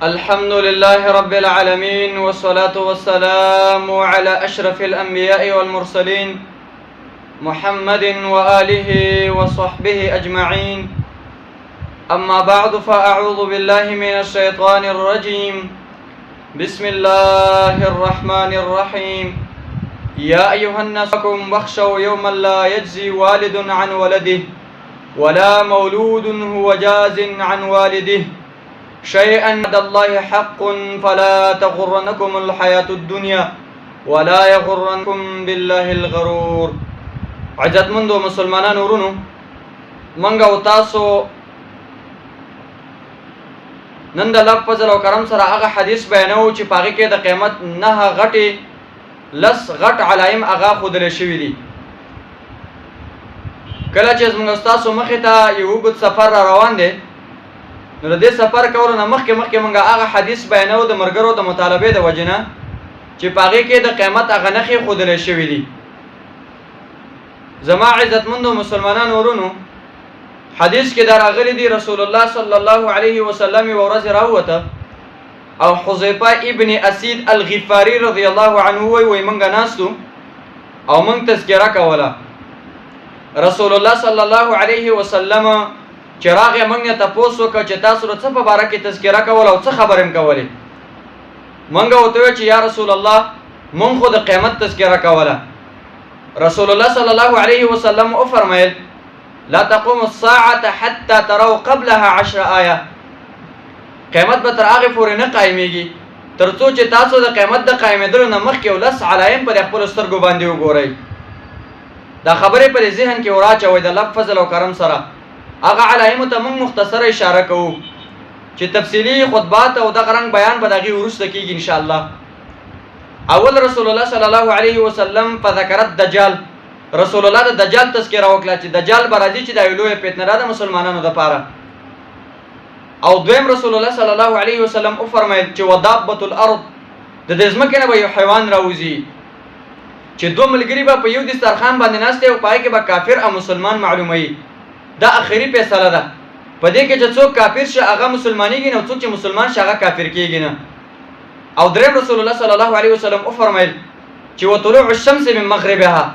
الحمد لله رب العالمين، والصلاة والسلام على أشرف الأنبياء والمرسلين محمد وآله وصحبه أجمعين. أما بعد، فأعوذ بالله من الشيطان الرجيم. بسم الله الرحمن الرحيم. يا أيها الناس واخشوا يوما لا يجزي والد عن ولده ولا مولود هو جاز عن والده شيئا عند الله حق فلا تغرنكم الحياة الدنيا ولا يغرنكم بالله الغرور. عزت مندو مسلمانان ورونو، منگا و تاسو نن د الله فضل او کرم سره هغه حدیث بیانو چې پاغي کې د قیامت نه غټي لس غټ علایم هغه خودل شوی دي. کله چې موږ تاسو مخې ته یو وګت سفر را روان دي، نو د دې سفر کولو نه مخکې موږ هغه حدیث بیانو د مرګرو د مطالبه د وجنه چې پاغي کې د قیامت هغه نخي خودل شوی دي. زما عزتمندو مسلمانانو ورونو، حدیث کې دا راغلی دی رسول الله صلی الله علیه وسلم ورځ راوته او حذیفه ابن اسید الغفاری رضی الله عنه وی منګه ناستو او منګ تذکرہ کوله. رسول الله صلی الله علیه وسلم چراغ منګه تاسو کو چې تاسو څه په باره کې تذکرہ کوله او څه خبرم کوله. منګه وته چې یا رسول الله مونږ خو د قیامت تذکرہ کوله. رسول الله صلی الله علیه وسلم او فرمایل لا تقوم الساعة حتى تروا قبلها 10 آية. قیامت به تر هغه پورې نه قایمیږي تر څو چې تاسو د قیامت د قایمېدلو نه مخکې ولس علایم پر خپل سترګو باندې وګورئ. دا خبرې پر ذهن کې وراچوئ د الله فضل او کرم سره. هغه علایم ته موږ مختصره اشاره کوو چې تفصیلی خطبات او د غرنګ بیان به دغه ورسته کیږي ان شاء الله. اول رسول الله صلی الله علیه وسلم فذكر الدجال. رسول الله د دجال تذکرہ وکړه چې دجال برازي چې د لوی فتنه را د مسلمانانو لپاره. او دویم رسول الله صلی الله علیه وسلم او فرمایل چې ودابۃ الارض، د دې ځمکې نه به یو حیوان راوځي چې دوه ملګری به په یو دسترخوان باندې ناشته او پای کې به کافر او مسلمان معلوموي. دا اخیری فیصله ده. په دې کې چې څوک کافر شي هغه مسلمانېږي نه، څوک چې مسلمان شي هغه کافر کېږي نه. او دریم رسول الله صلی الله علیه وسلم او فرمایل چې وطلوع الشمس من مغربها،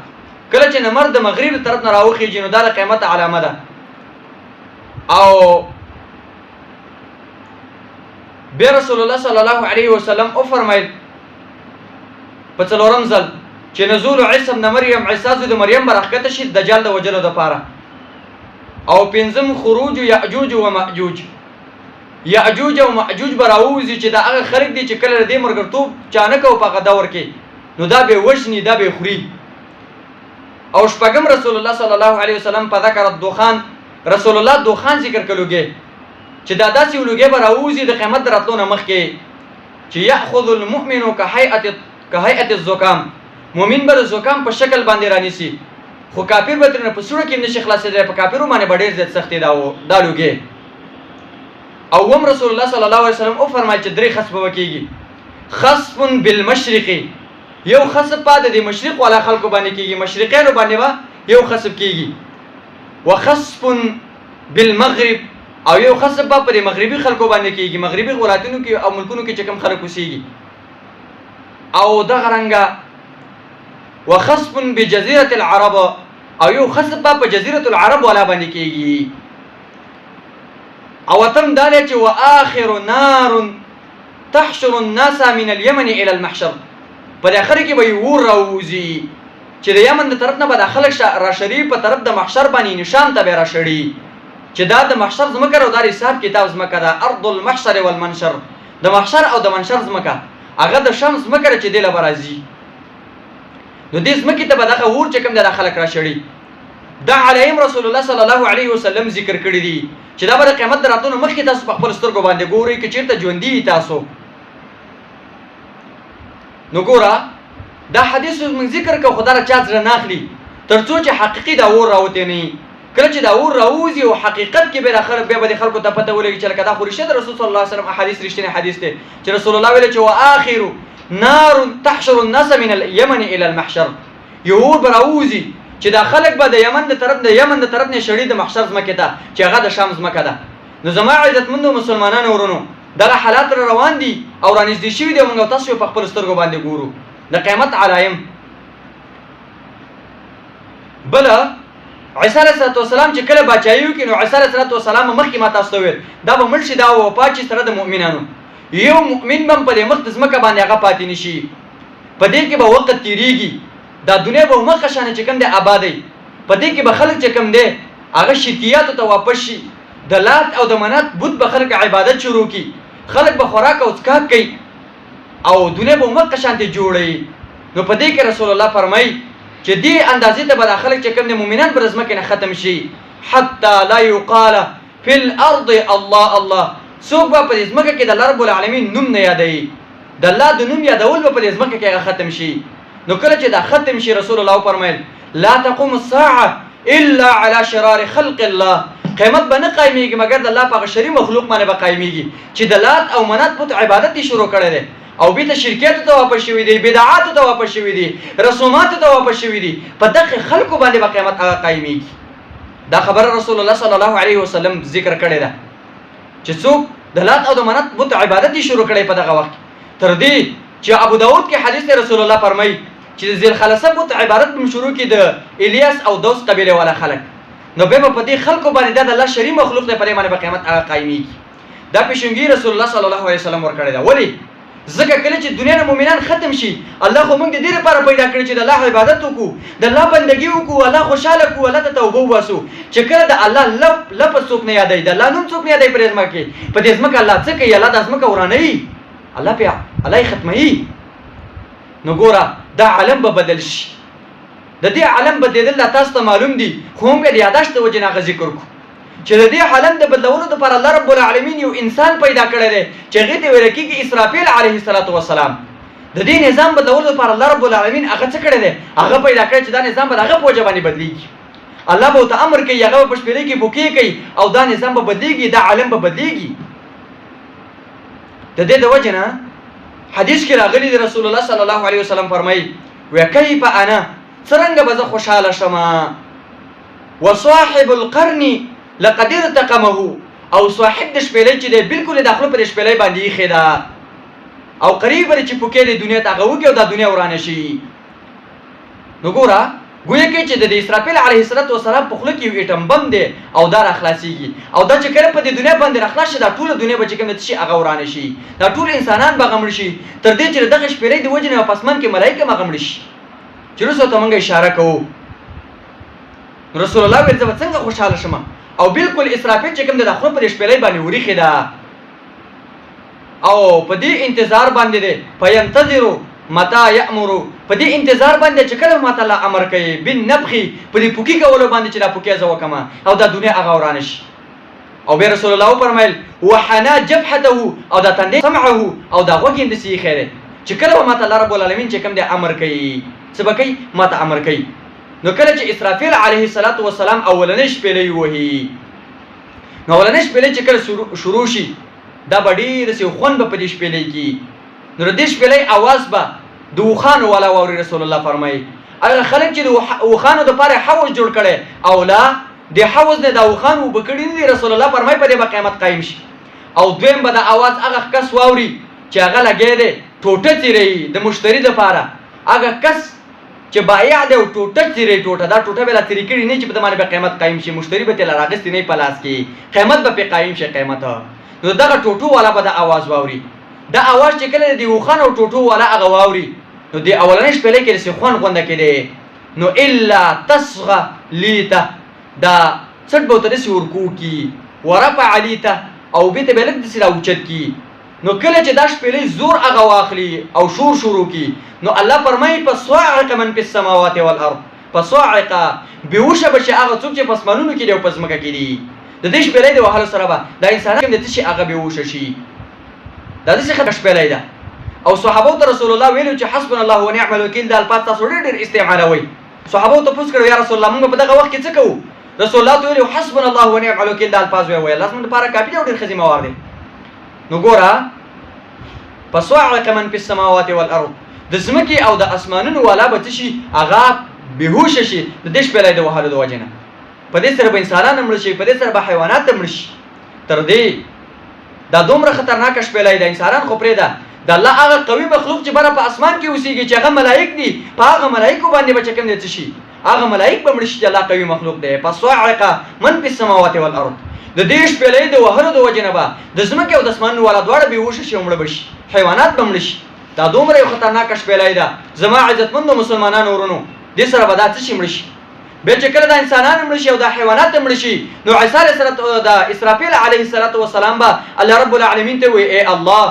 کله چې نمر د مغرب طرف نه راوخیږي نو دا د قیامت علامه ده. او بیا رسول الله صلی الله علیه وسلم او فرمایل په څلورم ځل چې نزول عیسی ابن مریم، عیسی د مریم برخته شي دجال د وجلو د پاره. او پنځم خروج یاجوج و ماجوج. یاجوج او ماجوج براوزي چې دا هغه خلک دي چې کله د مرګرتوب چانک او په غداور کې نو دا به وښني، دا به خوري. او شپږم رسول الله صلی الله علیه وسلم په ذکر الدخان، رسول الله دخان ذکر کړلوګي چې دا داسې ولوګي براوزي د قیامت راتلو مخ کې چې یاخذ المؤمن كهيئه الزکام، مؤمن بر زکام په شکل باندې رانیسي، خو کافر به ترنه په سوره کې نشي خلاصېدل. په کافرو باندې ډېر زیات سختي دا لوګي. او هم رسول الله صلی الله علیه وسلم او فرمایي چې درې خصب وکيږي. خصف بالمشرق، یو خصب پاده د مشرق والا خلکو باندې کیږي، مشرقینو باندې وا یو خصب کیږي. وخصف بالمغرب، او یو خصب په مغربي خلکو باندې کیږي، مغربي غولاتونو کې او ملکونو کې چې کوم خلک وسیږي. او د غرنګا وخصف بجزيره العرب، او یو خصب په جزيره العرب والا باندې کیږي. او تم داله چې واخر نار تحشر الناس من اليمن الى المحشر، په اخر کې به یو راوځي چې د یمن د طرف نه به داخله را شریف په طرف د محشر باندې نشان ته به را شړي چې دا د محشر زمکه او د حساب کتاب زمکه ده. ارض المحشر والمنشر، د محشر او د منشر زمکه هغه د شمس زمکه چې د لبرازي. نو دې زمکه ته به دغه ور چې کوم د داخله را شړي. دا علیهم رسول الله صلی الله علیه وسلم ذکر کړی دي چې دا به قیامت دراتونو مخکې تاسو په خپل سترګو باندې ګورئ چې چیرته ژوندۍ تاسو. نو ګوره دا حدیث من ذکر کو خدای چا ځره ناخلی تر څو چې حقيقي دا ور راوته نه. کله چې دا ور راوځي او حقیقت کې به اخر به د خلکو ته پته ولګي چې لکه دا خو رشد رسول صلی الله علیه وسلم احادیث رښتینی حدیث دی چې رسول الله ویل چې واخر نار تحشر الناس من اليمن الى المحشر، یو براوځي چې دا خلک به د یمن د طرف نه شړي د محشر زمکه ته چې هغه د شام زمکه ده. نو زما عزتمندو مسلمانانو ورونو، دغه حالات روان دي او رانږدې شوي دي او موږ تاسو په خپل سترګو باندې ګورو د قیامت علایم. بل عیسی علیه السلام چې کله بچایي وکړي نو عیسی علیه السلام مخکې ما تاسو ته ویل دا به مړ شي دا وفات شي سره د مؤمنانو یو مؤمن به په دې مخ د ځمکه باندې هغه پاتې نه شي په دې کې به وخت تېرېږي دا دنیا به مخه شانې چې کوم دی آبادی په دې کې به خلک چې کوم دی هغه شرکیاتو ته واپس شي د لات او د منات بت به خلک عبادت شروع کړي خلک به خوراک او څښاک کوي او دنیا به مخه شانې جوړوي. نو په دې کې رسول الله فرمایي چې دې اندازې ته به خلک چې کوم دی مؤمنان پر ځمکې نه ختم شي حتی لا یقال فی الارض الله الله څوک به په دې ځمکه کې د الله رب العالمین نوم نه یادوي د الله د نوم یادول به په دې ځمکه کې هغه ختم شي. نو کله چې دا ختم شي رسول الله فرمایل لا تقوم الساعه الا على شرار خلق الله قیامت به نه قایمیږي مګر د الله په شری مخلوق باندې به قایمیږي چې د لات او منات په عبادت شروع کړي دي او بیت شرکیات ته واپس شوی دي بدعات ته واپس شوی دي رسومات ته واپس شوی دي په دغه خلکو باندې به قیامت قایمیږي. دا خبره رسول الله صلی الله علیه وسلم ذکر کړی ده چې څوک د لات او د منات په عبادت شروع کړي په دغه وخت تر دې چې ابو داود کې حدیث رسول الله فرمایي چې ذل خلصه په عبادت په شروع کې د الیاس او دوس قبیله والا خلک نو به په دې خلکو باندې د الله شری مخلوق ته پرې باندې قیامت قایمیږي. دا پیشنګي رسول الله صلی الله علیه وسلم ور کړی دا ولی ځکه کله چې دنیا نه مؤمنان ختم شي الله خو موږ د دې لپاره پیدا کړی چې د الله عبادت وکړو د الله بندګي وکړو الله خوشاله کړو الله ته توبه وباسو چې کله د الله لفظ څوک نه یادای د الله نوم څوک نه یادای پرې ځمکه په دې ځمکه الله څه کوي الله د ځمکه ورانوي الله په الله ختمي. نو ګوره دا عالم به بدل شي د دې عالم بدلیدل تاسو ته معلوم دي خو موږ د یاداشت وجه نه ذکر کوو چې د دې عالم د بدلولو لپاره الله رب العالمین یو انسان پیدا کړی دی چې هغه ته ویل کېږي اسرافیل علیه السلام. د دې نظام بدلولو لپاره الله رب العالمین هغه څه کړی دی هغه پیدا کړی چې دا نظام به هغه په وجه باندې بدلیږي الله به ته امر کوي هغه په شپېلې کې بوکې کوي او دا نظام به بدلیږي دا عالم به بدلیږي. د دې د وجه نه حدیث کې راغلی دی رسول الله صلی الله علیه وسلم فرمایي وکيف انا څرنګه به زه خوشحاله شم وصاحب القرن لقد ارتقمه او صاحب د شپېلې چې دی بالکل داخله پر شپېلې باندې ایښې ده او قریب لري چې پوکې د دنیا ته هغه وکړي او دا دنیا ورانه شي. نو ګوره ګویا کې چې د اسرافیل علیه السلام په خوله کې یو ایټم بم دی او دا راخلاصېږي او دا چې کله په دې دنیا باندې راخلاص شي دا ټوله دنیا به چې کوم شي هغه ورانه شي دا ټول انسانان به غمړ شي تر دې چې دغه شپېلې د وجې نه په اسمان کې ملایکه به غمړ شي چې روسو ته موږ اشاره کوو. رسول الله ویل زه څنګه خوشحاله شم او بالکل اسرافیل چې کوم د داخله پر شپېلې باندې وریښې ده او په دې انتظار باندې دی فینتظروا متى یامروا په دې انتظار باندې چې کله ماته الله امر کوي بالنفخ په دې پوکي کولو باندې چې دا پوکي زه وکم او دا دنیا هغه ورانه شي. او به رسول الله فرمایل وحنا جبهته او دا تندې سمعه او دا غوږ یې دسي خیره چې کله ماته الله رب العالمین چې کوم دې امر کوي څه به کوي ماته امر کوي. نو کله چې اسرافیل علیه السلام اولنې شپېلې وهي نو اولنې شپېلې چې کله شروع شي دا به ډېر سي خوند به په دې شپېلې کې نو د دې شپېلې اواز به د وخانو والا واوري. رسول الله فرمایي هغه خلک چې د وخانو دپاره حوض جوړ کړی او لا د حوض نه د وخانو اوبه کړي نه دي رسول الله فرمایي په دې به قیامت قایم شي. او دویم به د اواز هغه کس واوري چې هغه لګی دی ټوټه تېروي د مشتري دپاره هغه کس چې بایع دی او ټوټه تېروي ټوټه دا ټوټه به لا تېرې کړي نه چې په ده باندې به قیامت قایم شي مشتري به تېله راغستې نه په لاس کې قیامت به پرې قایم شي قیامت. نو دغه ټوټو والا به د اواز واوري دا اواز چې کله د وخان او ټوټو والا هغه واوري نو د اولنۍ شپېلې کې داسې خوند غونده کېدی نو الا تصغى لیته دا څټ به ورته داسې ورکوکي ورفع لیته او بېرته به یې لږ داسې راوچت کي. نو کله چې دا شپېلې زور هغه واخلي او شور شروع کي نو الله فرمایي فصاعق من فی السماوات والارض فصاعق بېهوشه به شي هغه څوک چې په اسمانونو کې دي او په ځمکه کې دي د دې شپېلې د وهلو سره به دا انسانان د څه شي هغه بېهوشه شي دا داسې ښه شپېلې ده. او صحابو ته رسول الله ویلو چې حسبنا الله ونعم الوکیل دا الفاظ تاسو ډېر استعمالوئ. صحابو تپوس کړو یا رسول الله موږ په دغه وخت کې څه کوو رسول الله ته ویلو حسبنا الله ونعم الوکیل دا الفاظ وویل لازم دپاره کافي دی او ډېر ښه ذمهوار دی. نو ګوره فصاعق من فی السماوات والارض د ځمکې او د اسمانونو والا به څه شي هغه بېهوشه شي د دې شپېلې د وهلو د وجې نه. په دې سره به انسانان مړه شي په دې سره به حیوانات مړه شي تر دې دا دومره خطرناک شپېلۍ ده انسانان خو پرېږده د الله هغه قوي مخلوق چې بره په اسمان کې اوسېږي چې هغه ملایک دي په هغه ملایکو باندې به چې کوم دی څه شي هغه ملایک به مړه شي چې الله قوي مخلوق دی فصاعقه من فی السماوات والارض د دې شپېلۍ د وهلو د وجې نه به د ځمکې او د اسمانونو والا دواړه بېهوشه شي او مړه به شي حیوانات به مړه شي دا دومره یو خطرناکه شپېلۍ ده زما عزتمندو مسلمانانو ورونو دې سره به دا څه شي مړه شي بیا چې کله دا انسانان مړه شي او دا حیوانات مړه شي نو اسرافیل علیه السلام به الله رب العالمین ته وایي ای الله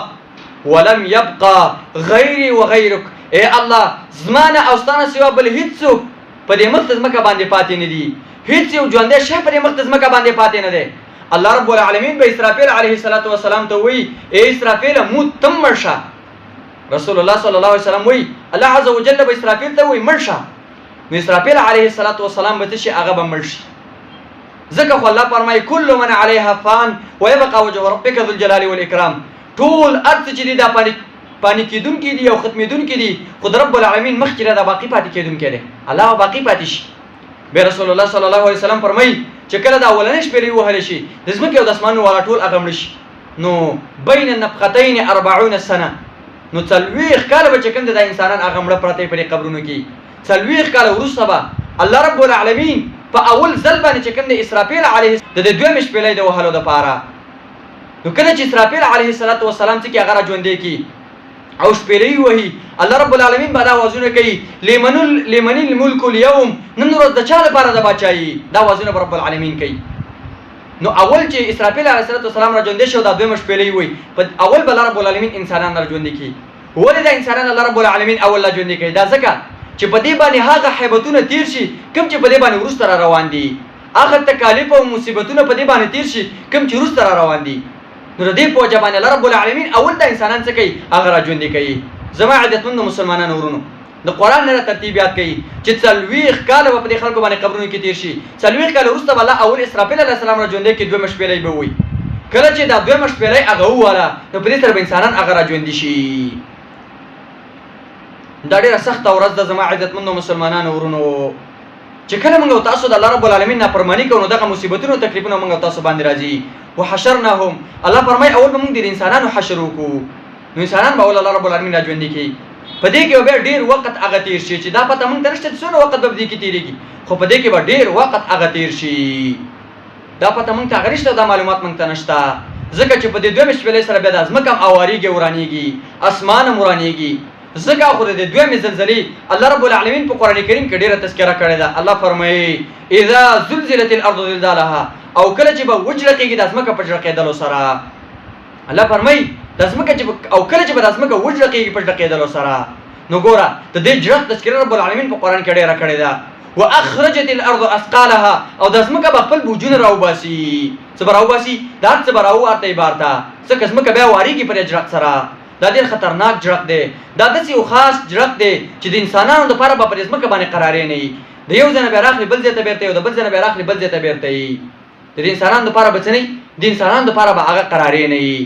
ولم يبقى غیري وغیرک ای الله زمانه او ستانه سوا بل هیڅ څوک په دې مخ ځمکه باندې پاتې نه دي هیڅ یو ژوندی شی په دې مخ ځمکه باندې پاتې نه دی الله رب العالمین به اسرافیل علیه السلام ته وایي ای اسرافیل موت تم مړ شه رسول الله صلی الله علیه وسلم وایي الله عز وجل به اسرافیل ته وایي مړ شه نو اسرافیل علیه السلام به څه شي هغه به مړ شي ځکه خو الله فرمایي کل من علیها فان ويبقى وجه ربک ذو الجلال والاکرام ټول ارث چې دي دا پانی کېدونکي دي او ختمېدونکي دي خو د رب العالمین مخکې دا باقي پاتې کېدونکی دی الله باقي پاتې شي بیا رسول الله صلی الله علیه وسلم فرمایي چې کله دا اولنۍ شپېلۍ ووهلی شي د ځمکې او د اسمانونو والا ټول هغه مړه شي نو بین النفختین 40 سنه نو 40 کاله به چې کوم د انسانان هغه مړه پراته په قبرونو کې 40 کاله وروسته به الله رب العالمین په اول ځل باندې چې کوم د اسرافیل علیه د دویمې شپېلۍ د وهلو دپاره نو کله چې اسرافیل علیه السلام چې هغه را ژوندی کړي او شپېلۍ وهي الله رب العالمین به دا آوازونه کوي لمن الملک اليوم نن ورځ د چا لپاره د باچایي دا آوازونه به رب العالمین کوي نو اول چې اسرافیل علیه السلام را ژوندی شو دا دویمه شپېلۍ وایي په اول به الله رب العالمین انسانان را ژوندي کړي ولې دا انسانان الله رب العالمین اول را ژوندي کوي دا ځکه چې په دې باندې هغه حیبتونه تیر شي کوم چې په دې باندې وروسته را روان دي هغه تکالیف او مصیبتونه په دې باندې تیر شي کوم چې وروسته را روان دي نو د دې په وجه باندې الله رب العالمین اول د انسانان څه کوي هغه را ژوندي کوي زما عزتمندو مسلمانانو ورونو د قرآن نه ترتیب یاد کوي چې 40 کاله به په دې خلکو باندې قبرونو کې تیر شي 40 کاله وروسته به الله اول اسرافیل علیه السلام را ژوندی کړي دویمه شپېلۍ به وایي کله چې دا دویمه شپېلۍ هغه وواله نو په دې سره به انسانان هغه را ژوندي شي دا ډېره سخته ورځ ده زما عزتمندو مسلمانانو ورونو چې کله موږ او تاسو د الله رب العالمین نافرماني کوو نو دغه مصیبتونه او تکلیفونه موږ او تاسو باندې راځي وحشرناهم الله فرمایي اول به موږ د انسانانو حشر وکړو نو انسانان به اول الله رب العالمین را ژوندي کړي په دې کې به ډېر وخت هغه تیر شي چې دا پته موږ ته نشته چې څونه وخت به دې کې تېرېږي خو په دې کې به ډېر وخت هغه تیر شي دا پته موږ ته هغه نشته دا معلومات موږ ته نشته ځکه چې په دې دویمې شپېلۍ سره بیا د ځمکه هم اوارېږي ورانېږي اسمان هم ورانېږي ځکه خو د دویمې زلزلې الله رب العالمین په قرآن کریم کې ډېره تذکره کړې ده الله فرمایي اذا زلزلت الارض زلزالها او کله چې به وجړقېږي د ځمکه په جړقېدلو سره الله فرمایي د ځمکه چې او کله چې به د ځمکه وجړقېږي په جړقېدلو سره نو ګوره د دې جړق تذکره رب العالمین په قرآن کې ډېره کړې ده واخرجت الارض اثقالها او د ځمکه به خپل بوجونه راوباسي څه به راوباسي دا هر څه به راوارته عبارته ځکه ځمکه بیا وارېږي په دې جړق سره دا ډېر خطرناک جړق دی دا داسې یو خاص جړق دی چې د انسانانو دپاره به په دې ځمکه باندې قرارې نه وي د یو ځای نه بیا راخلي بل ځای ته بېرته وي د بل ځای نه بیا راخلي بل ځای ته بېرته وي د دې انسانانو دپاره به څه نه وي د انسانانو دپاره به هغه قرارې نه وي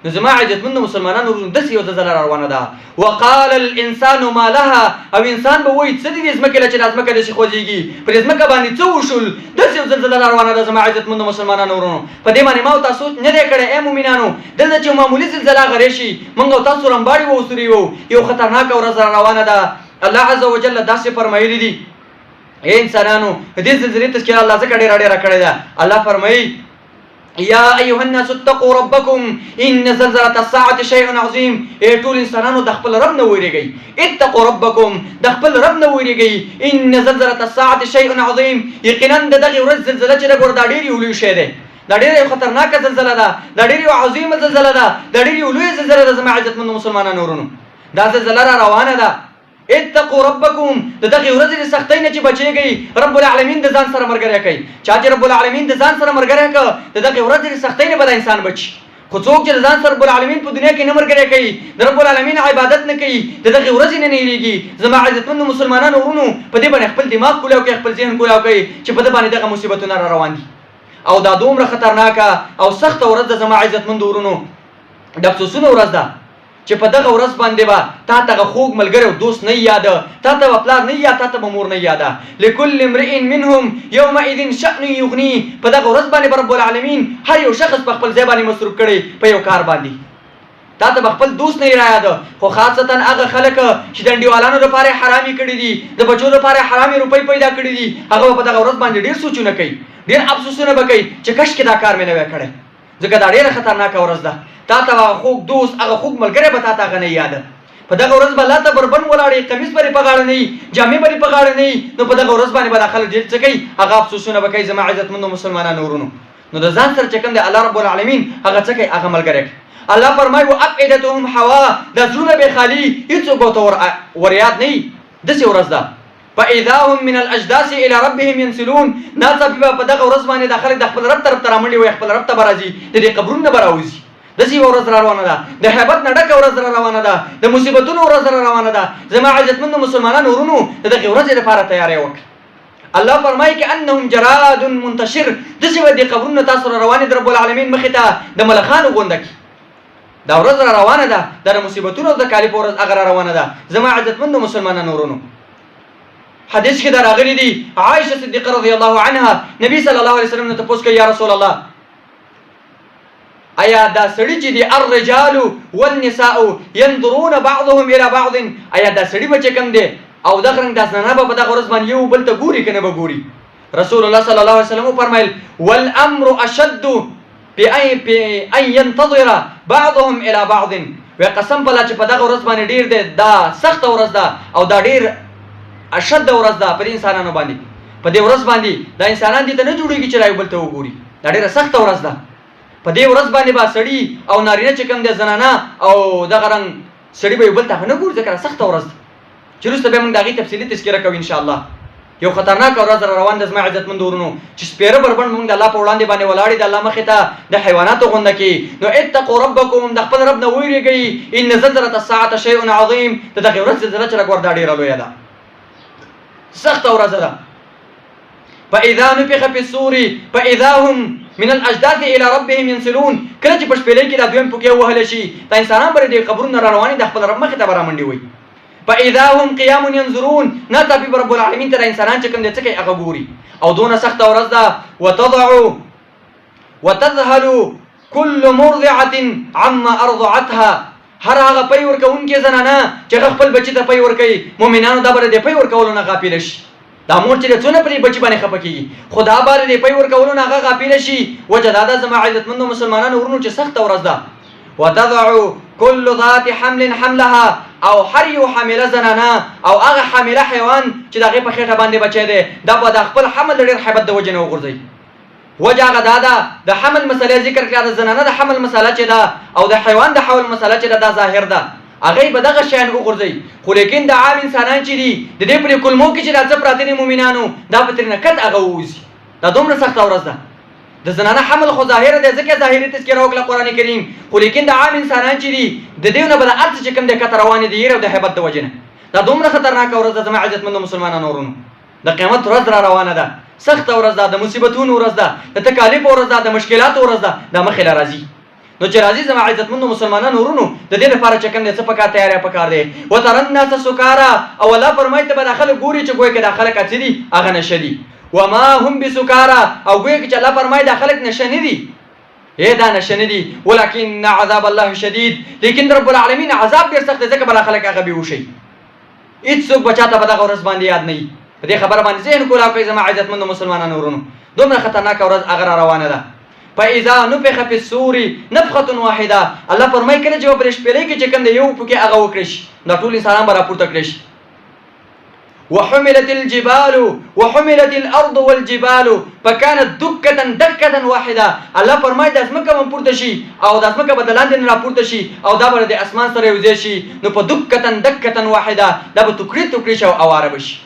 نو زما عزتمندو مسلمانانو داسې یو زلزله را روانه ده وقال الانسان ما لها او انسان به وایي څه دي دې ځمکې له چې دا ځمکه داسې خوځېږي په دې ځمکه باندې څه وشول داسې یو زلزله را روانه ده زما عزتمندو مسلمانانو ورونو په دې باندې ما او تاسو نه دی کړی ای مؤمنانو دلته چې معمولي زلزله غرې شي موږ او تاسو رمباړې ووسوري وو یو خطرناکه ورځ را روانه ده الله عز وجل داسې فرمایلي دي ای انسانانو دې زلزلې تذکره الله ځکه ډېره کړې ده الله فرمایي یا ایها الناس اتقوا ربکم ان زلزلة الساعة شیء عظیم ای ټول انسانانو د خپل رب نه ویریږئ اتقوا ربکم د خپل رب نه ویریږئ ان زلزلة الساعة شیء عظیم یقینا د دغې ورځ زلزله چې ده ګوره دا ډېر یو لوی شی دی دا ډېره یو خطرناکه زلزله ده دا ډېر یو عظیمه زلزله ده دا ډېر یو لویه زلزله ده زما عزتمندو مسلمانانو ورونو دا زلزله را روانه ده اتقوا ربکم د دغې ورځې د سختۍ نه چې بچېږئ رب العالمین د ځان سره ملګری کوي چا چې رب العالمین د ځان سره ملګری کړه د دغې ورځې د سختۍ نه به د انسان بچي خو څوک چې د ځان سره رب العالمین په دنیا کې نه ملګری کوي د رب العالمین عبادت نه کوي د دغې ورځې نه هېرېږي زما عزتمندو مسلمانانو ورونو په دې باندې خپل دماغ کولاو کوي خپل ذهن کولاو کوي چې په ده باندې دغه مصیبتونه را روان دي او دا دومره خطرناکه او سخته ورځ ده زما عزتمندو ورونو د افسوسونو ورځ ده چې په دغه ورځ باندې به تا ته خوږ ملګری او دوست نه یاده، تا ته به پلار نه یاد، تا ته به مور نه یاده. لکل امرئ منهم یومئذ شأن یغنی. په دغه ورځ باندې به رب العالمین هر یو شخص په خپل ځای باندې مصروف کړي په یو کار باندې. تا ته به خپل دوست نه یاده، خو خاصتا هغه خلک چې د انډیوالانو لپاره حرامي کړي دي، د بچو لپاره حرامي روپۍ پیدا کړي دي، هغه په دغه ورځ باندې ډېر سوچونه کوي، ډېر افسوسونه به کوي چې کاش کې دا کار مې نه وای کړی، ځکه دا ډېره خطرناکه ورځ ده. تا ته هغه خوږ دوست، هغه خوږ ملګری به تا ته هغه نه یاده. په دغه ورځ به لا ته بربند ولاړې، قمیص به دې په غاړه نه وي، جامې به دې په غاړه نه وي. نو په دغه ورځ باندې به دا خلک ډېر څه کوي، هغه افسوسونه به کوي. زما عزتمندو مسلمانانو ورونو، نو د ځان سره چې کوم دی الله رب العالمین هغه څه کوي، هغه ملګری کوي. الله فرمایي وافئدتهم هوا، دا زړونه به خالي، هېڅوک به ورته وریاد نه وي. داسې ورځ ده. فاذا هم من الاجداث الى ربهم ينسلون. ناڅاپي به په دغه ورځ باندې دا خلک د خپل رب طرف ته رامنډي وي، خپل رب ته به راځي، د دې قبرونو نه به راوځي. داسې یوه ورځ را روانه ده، د هیبت نه ډکه ورځ را روانه ده، د مصیبتونو ورځ را روانه ده. زما عزتمندو مسلمانانو ورونو، د دغې ورځې لپاره تیاری وکړه. الله فرمایي که انهم جراد منتشر. داسې به دې قبرونه تاسو را روانې د رب العالمین مخې ته د ملخانو غونډه کړي. دا ورځ را روانه ده، دا د مصیبتونو د کالیپه ورځ هغه را روانه ده. زما عزتمندو مسلمانانو ورونو، حدیث کې دا راغلی دی، عائشه صدیقه رضی الله عنها نبی صلی الله علیه وسلم نه تپوس کوي، یا رسول الله آیا دا سړی چې دی الرجال والنساء ينظرون بعضهم الى بعض، آیا دا سړی به چې کوم دی او دغه رنګ دا زنانه به په دغه ورځ باندې یو بل ته ګوري که نه به ګوري؟ رسول الله صلی الله علیه وسلم وفرمایل والامر اشد بأن ينتظر بعضهم الى بعض. و قسم بالله چې په دغه ورځ باندې ډیر دی، دا سخته ورځ ده او دا ډیر اشد ورځ ده په انسانانو باندې. په دې ورځ باندې دا انسانان دي ته نه جوړیږي چې یو بل ته وګوري، دا ډیره سخته ورځ ده. په دې ورځ باندې به سړي او نارینه چې کوم دی، زنانه او دغه رنګ سړي به یو بل ته نه ګوري، ځکه سخته ورځ ده چې وروسته بیا موږ د هغې تفصیلي تذکره کوو انشاءالله. یو خطرناک ورځ را روان ده زما عزتمندو ورونو، چې سپېره بربند موږ د الله په وړاندې باندې ولاړې د الله مخې ته د حیواناتو غونډه کې. نو اتقوا ربکم، د خپل رب نه ویرېږئ. ان زلزلة الساعة شیء عظیم. د دغې ورځ زلزله چې راګور دا ډېره لویه ده، سخته ورځ ده. فاذا نفخ في الصور فاذا هم من الاجداث الى ربهم ينسلون. کله چې په شپېلۍ کې دا دویم پوکې ووهلی شي، دا انسانان به د قبرونو را روانې د خپل رب مخې ته به رامنډي وي. فاذا هم قيام ينظرون. ناڅاپي به رب العالمین ته د انسانان چې کوم دی څه کوي هغه ګوري. او دونه سخته ورځ ده. وتذهل كل مرضعة عما ارضعتها. هر هغه پی ورکوونکې زنانه چې هغه خپل بچي ته پی ورکوي، مؤمنانو دا به د پی ورکولو نه غافله شي. دا مور چې د څونه پرې بچي باندې خفه کېږي، خو دا به د پی ورکولو نه هغه غافله شي. وجه دا ده زما عزتمندو مسلمانانو ورونو چې سخته ورځ ده. وتضع كل ذات حمل حملها. او هر یو حامله زنانه او هغه حامله حیوان چې د هغې په خېټه باندې بچی دی، دا به د خپل حمل د ډېر حیبت د وجې نه وغورځوي. وجه هغه دا ده، د حمل مسله ذکر کړه، د زنانه د حمل مسله چې ده او د حیوان د حول مسله چې ده، دا ظاهر ده، هغې به دغه شیان وغورځوي. خو لیکن د عام انسانان چې دي، د دې پرې کلمو کې چې دا څه پراته دي مؤمنانو، دا به ترې نه کټ هغه ووځي. دا دومره سخته ورځ ده. د زنانه حمل خو ظاهره دی، ځکه ظاهري تذکره وکړه قرآن کریم. خو لیکن د عام انسانان چې دي، د دې نه به د هر څه چې کوم دی کته روانې دي یېرې او د هیبت د وجې نه. دا دومره خطرناکه ورځ ده زما عزتمندو مسلمانانو ورونو. د قیامت ورځ را روانه ده، سخته ورځ ده، د مصیبتونو ورځ ده، د تکالیفو ورځ ده، د مشکلاتو ورځ ده. دا مخې له راځي. نو چې راځي زما عزتمندو مسلمانانو ورونو، د دې لپاره چې کوم دی څه پکار تیاری پکار دی. وترى الناس سکارا. او الله فرمایي ته به دا خلک ګوري چې ګویا کې دا خلک څه دي، هغه نشه دي. وما هم بسکارا. او ګویا کې چې الله فرمایي دا خلک نشه نه دي، دا نشه نه دي. ولکن عذاب الله شدید. لیکن رب العالمین عذاب ډېر سخت دی، ځکه به دا خلک هغه بېهوشي. هېڅوک به چاته په دغه ورځ باندې یاد نه وي. په دې خبره باندې ذهن کولاو کوئ زما عزتمندو مسلمانانو ورونو. دومره خطرناکه ورځ هغه را روانه ده. فاذا نفخ في الصور نفخه واحده. الله فرمایي کله چې په شپېلۍ کې چې کوم دی یو پوکې هغه وکړی شي، دا ټول انسانان به راپورته کړی شي. وحملت الجبال وحملت الارض والجبال فكانت دكه دكه واحده. الله فرمایي د ځمکه به پورته شي او د ځمکه به د لاندې نه راپورته شي او دا به د اسمان سره یوځای شي. نو په دکه دکه واحده دا به ټوکړي ټوکړي شي او اواره به شي.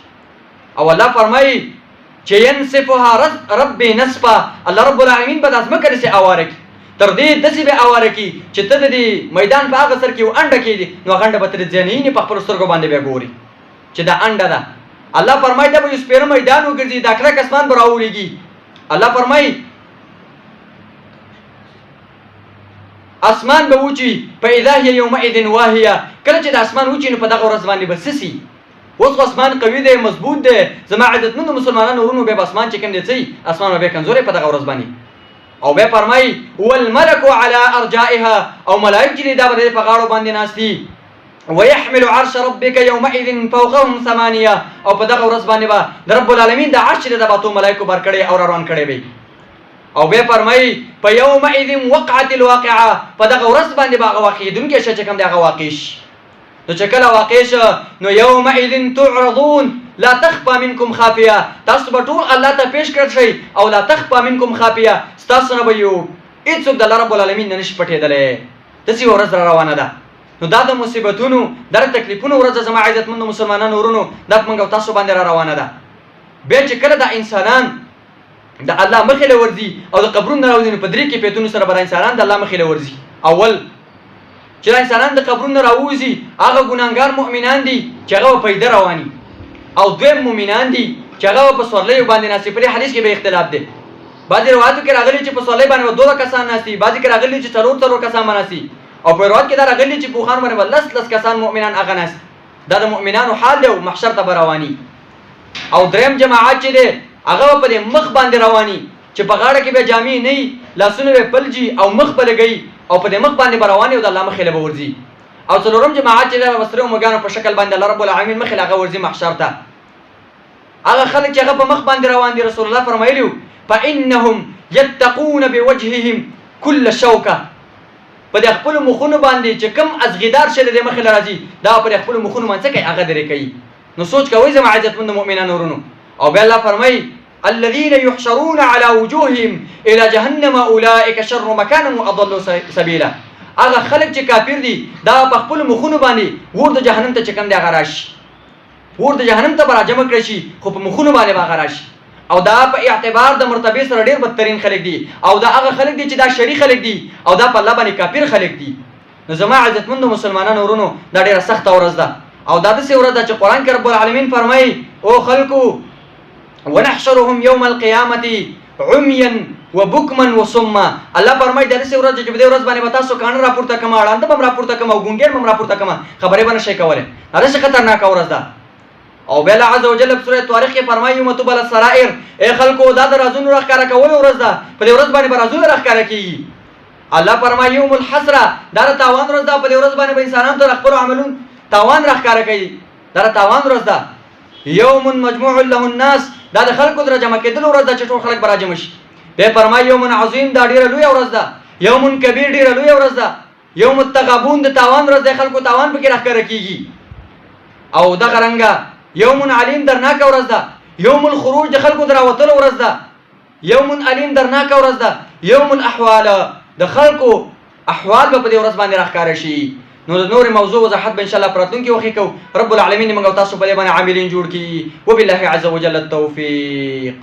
او الله فرمایي چې ينسفها ربي نسفا. الله رب العالمین به د ځمکه داسې اواره کړي، تر دې داسې به اواره کړي چې ته د دې میدان په هغه سر کې یو انډه کېږي، نو هغه انډه به ترې ځینې په خپلو سترګو باندې بیا ګوري چې دا انډه ده. الله فرمایي دا به یو سپېره میدان وګرځي، دا کلک اسمان به راولېږي. الله فرمایي اسمان به وچی فاذا هي يومئذ واهيه. کله چې د اسمان وچی نو په دغه ورځ باندې بسسي. اوس اسمان قوي دی، مضبوط دی. زما عزتمنو مسلمانانو ورونو، به اسمان چې کوم دی څه اسمان به کمزوري په دغه ورځ باندې. او به فرمای والملك على ارجائها، او ملائکه دې دا به په غاړو باندې ناشتي. ويحمل عرش ربك يومئذ فوقهم ثمانيه، او په دغه ورځ باندې با د رب العالمین د عرش د باتو ملائکه بر کړي او روان کړي وي. او به فرمای په يومئذ وقعت الواقعه، په دغه ورځ باندې با واقع دونکي چې کوم دغه واقع شي. نو چې کله واقع شو نو يومئذ تعرضون لا تخفى منكم خافيه، تاسو به ټول الله ته پیش کړئ شي او لا تخفى منكم خافيه، تاسو نه به یو هیڅوک د رب العالمین نه نشي پټېدلې. داسې ورځ را روانه ده. نو دا د مصیبتونو د تکلیفونو ورځ زما عزتمند مسلمانانو ورونو دا موږ او تاسو باندې را روانه ده. به چې کله د انسانان د الله مخې له ورځي او د قبرونو راوځي نو په درې کې پیتونو سره بر انسانان د الله مخې له ورځي. اول چې انسانان د قبرونو راوځي هغه ګناهګار مؤمنان دي چې هغه پیدا رواني، او دویم مؤمنان دي چې هغه په سورلۍ باندې ناسي. په حدیث کې به اختلاف دی. بعضی روایتو کې راغلي چې په سورلۍ باندې دوه کسان ناسي، بعضی کې راغلي چې څلور کسان ناسي، او په روایت کې دا راغلي چې په خان باندې لس کسان مؤمنان هغه ناسي. دا د مؤمنانو حال دی او محشر ته رواني. او دریم جماعت چې دی هغه په مخ باندې رواني چې په غاړه کې به جامې نه، لاسونه به پلجي او مخ به لګي او په مخ باندې رواني او د الله مخې له ورځي. او څلورم جماعت چې د وسره مګانو په شکل باندې الله رب العالمین مخې له ورځي محشر ته. هغه خلک چې هغه په مخ باندې روان دي رسول الله فرمایلیو فانهم يتقون بوجههم كل شوكه، په د خپل مخونو باندې چې کم ازغیدار شل د مخې لراځي دا په خپل مخونو باندې کوي هغه درې کوي. نو سوچ کوئ زما عزتمند مؤمنانو ورونو. او بیا الله فرمای الذين يحشرون على وجوههم الى جهنم اولئك شر مكانا واضل سبيلا. هغه خلک چې کافر دي دا په خپل مخونو باندې ور د جهنم ته چکم دی هغه راشي، ور د جهنم ته راجمع کړی شي، خو په مخونو باندې هغه راشي. او دا په اعتبار د مرتبه سره ډیر بدترین خلک دي، او دا هغه خلک دي چې دا شری خلک دي، او دا په الله باندې کافر خلک دي. نو زما عزتمند مسلمانانو ورونو دا ډیره سخت ورځ ده. او دا د څه ورځ ده چې قران کې رب العالمین فرمایي او خلقو ونحشرهم يوم القيامه عميا وبكما وصما. الله فرمایي دا د څه ورځ چې په دې ورځ باندې تاسو کان راپورته کما اړاند به راپورته کما او ګونګیر به راپورته کما خبرې باندې شي کوله. دا څه خطرناک ورځ ده. او بل عز وجل په سوره طارق کې فرمایي متبل السرائر، اے خلکو دا د رازونو راخاره کول ورځ ده، په دې ورځ باندې رازونه راخاره کیږي. الله فرمایي یوم الحسره، دا د تاوان ورځ ده، په دې ورځ باندې انسانانو ته خپل عملون تاوان راخاره کوي، دا د تاوان ورځ ده. یوم مجموع له الناس، دا د خلکو در جمع کېدل ورځ ده چې ټول خلک براجم شي. به فرمایي یوم عظیم، دا ډیره لوی ورځ ده. یوم کبیر، ډیره لوی ورځ ده. یوم التغابون، د تاوان ورځ ده، خلکو تاوان پکې راخاره کیږي. او دا څنګه یوم علیم، درناک ورځ ده. یوم الخروج، د خلکو دراوتلو ورځ ده. یوم علیم، درناک ورځ ده. یوم الاحوال، د خلکو احوال په دې ورځ باندې راخاره شي. نو د نور موضوع وضاحت به ان شاء الله پراتونکي وخت کو. رب العالمین موږ تاسو په دې باندې عاملین جوړ کړي. وبالله عز وجل التوفیق.